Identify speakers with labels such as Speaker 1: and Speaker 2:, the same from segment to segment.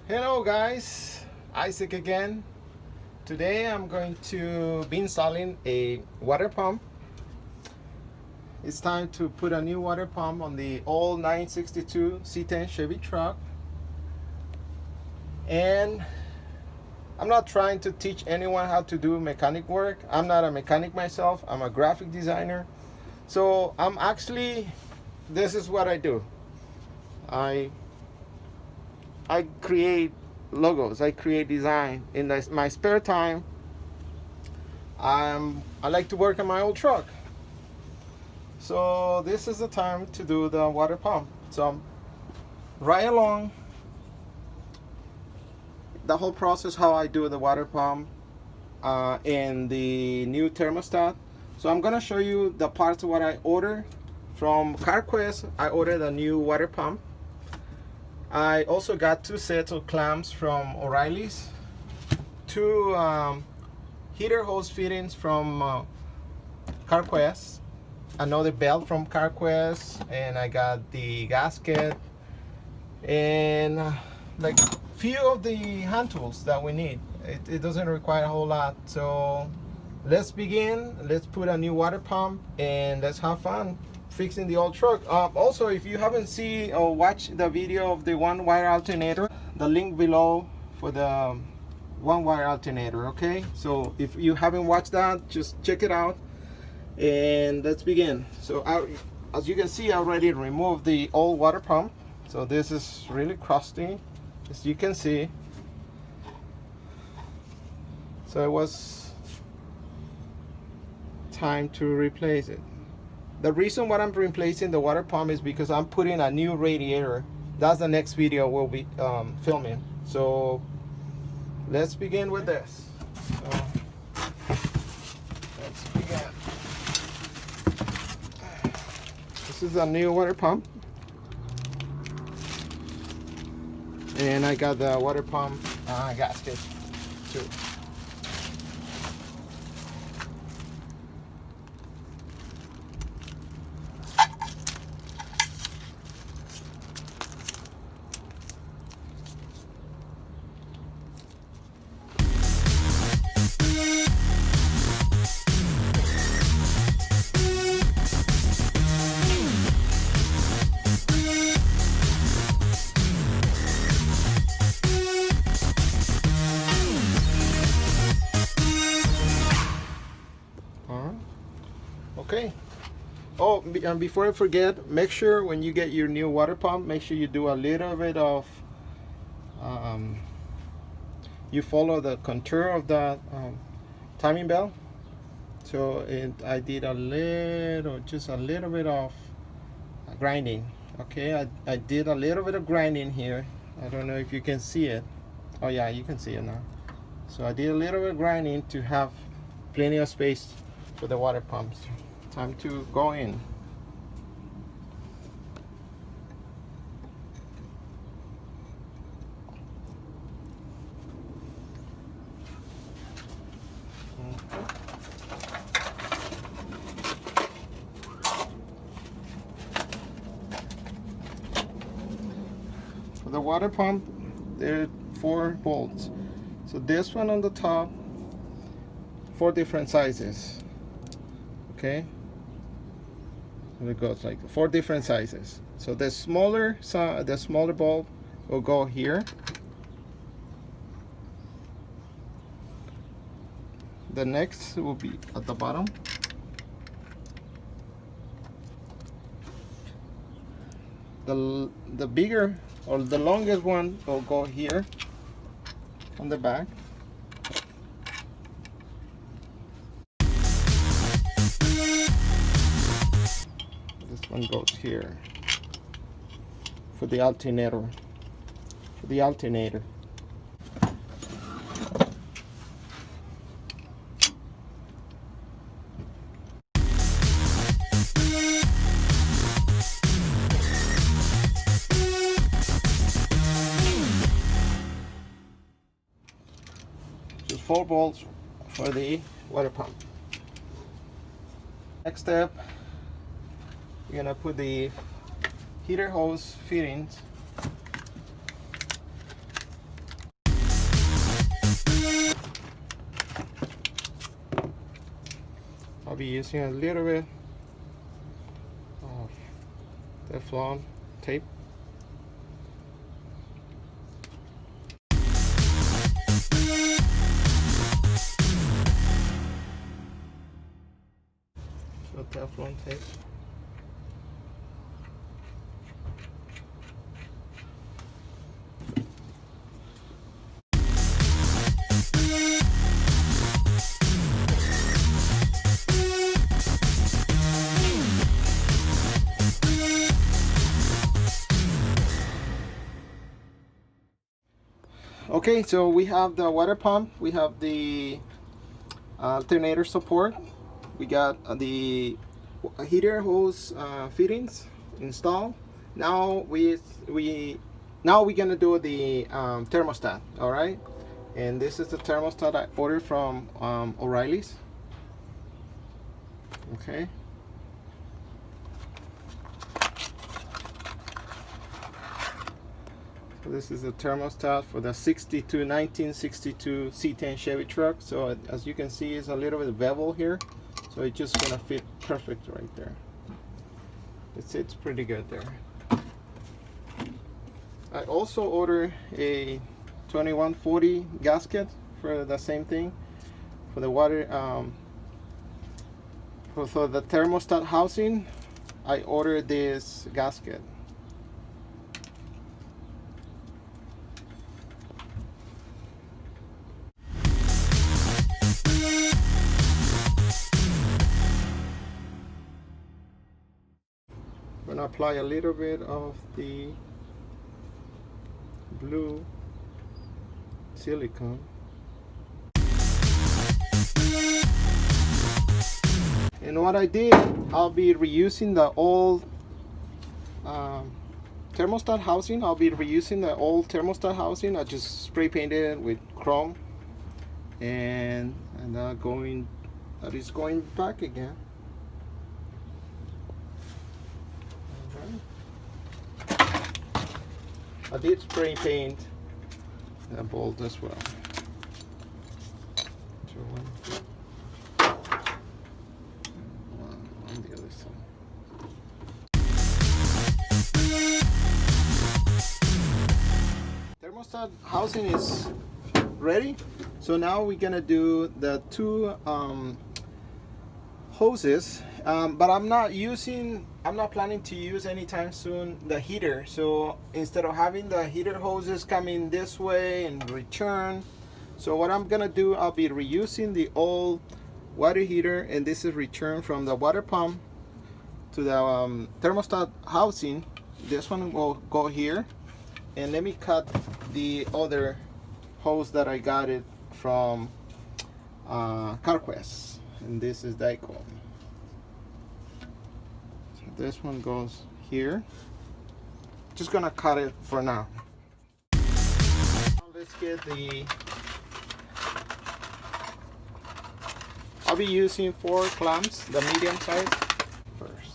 Speaker 1: Hello guys, Isaac again. Today I'm going to be installing a water pump. It's time to put a new water pump on the old 962 C10 Chevy truck. And I'm not trying to teach anyone how to do mechanic work. I'm not a mechanic myself. I'm a graphic designer. So this is what I do. I create logos. I create design in my spare time. I like to work on my old truck. So this is the time to do the water pump. So right along the whole process how I do the water pump in the new thermostat. So I'm gonna show you the parts of what I ordered from CarQuest. I ordered a new water pump. I also got 2 sets of clamps from O'Reilly's, 2 heater hose fittings from CarQuest, another belt from CarQuest, and I got the gasket and like few of the hand tools that we need. It doesn't require a whole lot. So let's begin. Let's put a new water pump and let's have fun fixing the old truck. Also, if you haven't seen or watched the video of the 1-wire alternator, the link below for the 1-wire alternator. Okay, so if you haven't watched that, just check it out and let's begin. So as you can see, I already removed the old water pump. So this is really crusty, as you can see. So it was time to replace it. The reason why I'm replacing the water pump is because I'm putting a new radiator. That's the next video we'll be filming. So let's begin with this. So let's begin. This is a new water pump. And I got the water pump gasket too. Okay. Oh, and before I forget, make sure when you get your new water pump, make sure you do a little bit of, you follow the contour of the timing belt. So I did just a little bit of grinding. Okay, I did a little bit of grinding here. I don't know if you can see it. Oh yeah, you can see it now. So I did a little bit of grinding to have plenty of space for the water pumps. Time to go in. For the water pump, there are 4 bolts. So this one on the top, 4 different sizes. Okay, and it goes like 4 different sizes. So the smaller bolt will go here. The next will be at the bottom. The bigger or the longest one will go here on the back. This one goes here for the alternator. Just 4 bolts for the water pump. Next step, you're gonna put the heater hose fittings I'll be using a little bit of Teflon tape. So Teflon tape. Okay, so we have the water pump, we have the alternator support, we got the heater hose fittings installed. Now we're gonna do the thermostat. All right, and this is the thermostat I ordered from O'Reilly's. Okay. So this is the thermostat for the 1962 C10 Chevy truck. So as you can see, it's a little bit bevel here, so it's just gonna fit perfect right there. It's pretty good there. I also ordered a 2140 gasket for the same thing, for the water for the thermostat housing. I ordered this gasket. I'm gonna apply a little bit of the blue silicone. And what I did, I'll be reusing the old thermostat housing. I'll be reusing the old thermostat housing. I just spray painted it with chrome, and that is going back again. I did spray paint that bolt as well. One on the other side. Thermostat housing is ready. So now we're gonna do the two hoses, but I'm not planning to use anytime soon the heater. So instead of having the heater hoses coming this way and return, so what I'm gonna do, I'll be reusing the old water heater, and this is return from the water pump to the thermostat housing. This one will go here, and let me cut the other hose that I got it from CarQuest, and this is Dyco. So this one goes here. Just gonna cut it for now. Let's get I'll be using 4 clamps, the medium size first.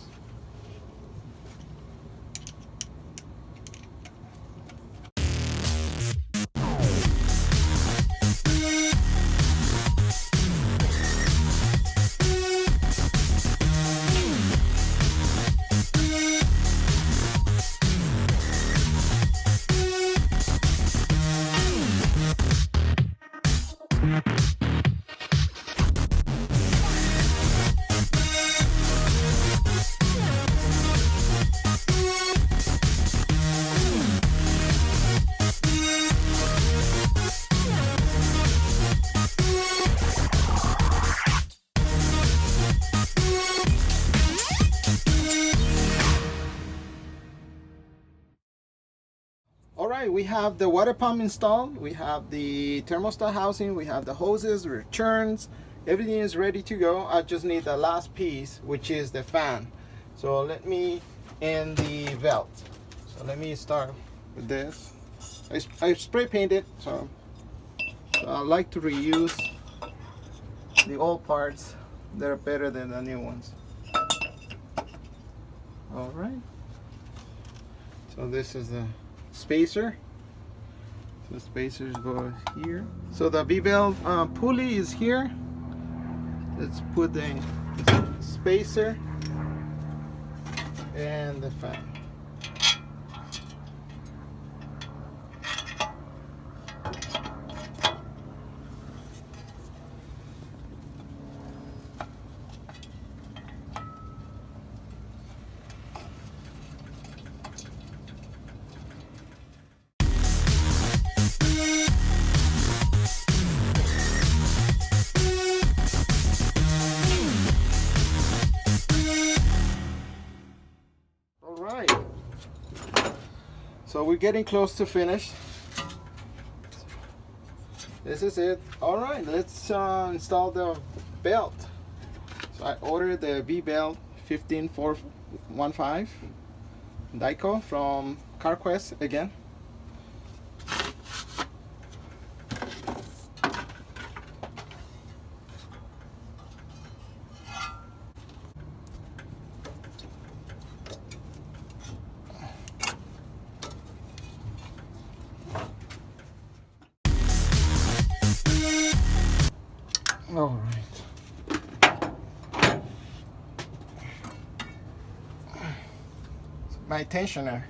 Speaker 1: Alright, we have the water pump installed, we have the thermostat housing, we have the hoses, returns, everything is ready to go. I just need the last piece, which is the fan. So let me end the belt. So let me start with this. I spray painted, so I like to reuse the old parts. They're better than the new ones. Alright, so this is the spacer. The spacers go here. So the V-belt pulley is here. Let's put the spacer, and the fan. Alright, so we're getting close to finish. This is it. Alright, let's install the belt. So I ordered the V-belt 15415 Dyco from CarQuest again. All right. My tensioner.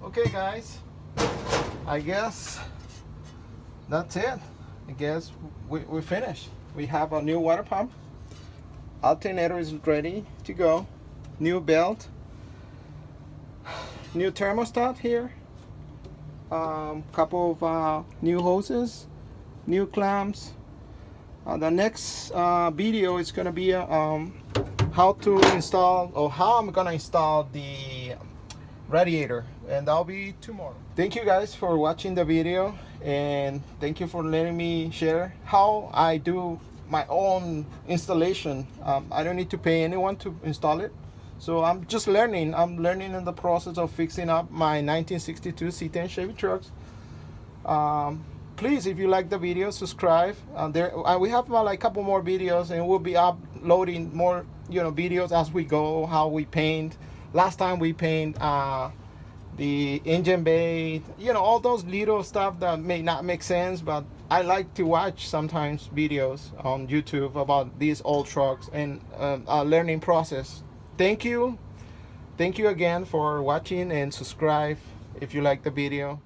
Speaker 1: Okay, guys. I guess that's it. I guess we finished. We have a new water pump. Alternator is ready to go. New belt. New thermostat here. Couple of new hoses. New clamps. The next video is gonna be how to install, or how I'm gonna install the radiator, and that'll be tomorrow. Thank you guys for watching the video, and thank you for letting me share how I do my own installation. I don't need to pay anyone to install it, so I'm just learning. I'm learning in the process of fixing up my 1962 C10 Chevy trucks. Please, if you like the video, subscribe. We have like a couple more videos, and we'll be uploading more, videos as we go. How we paint. Last time we paint the engine bay. All those little stuff that may not make sense, but I like to watch sometimes videos on YouTube about these old trucks and a learning process. Thank you again for watching, and subscribe if you like the video.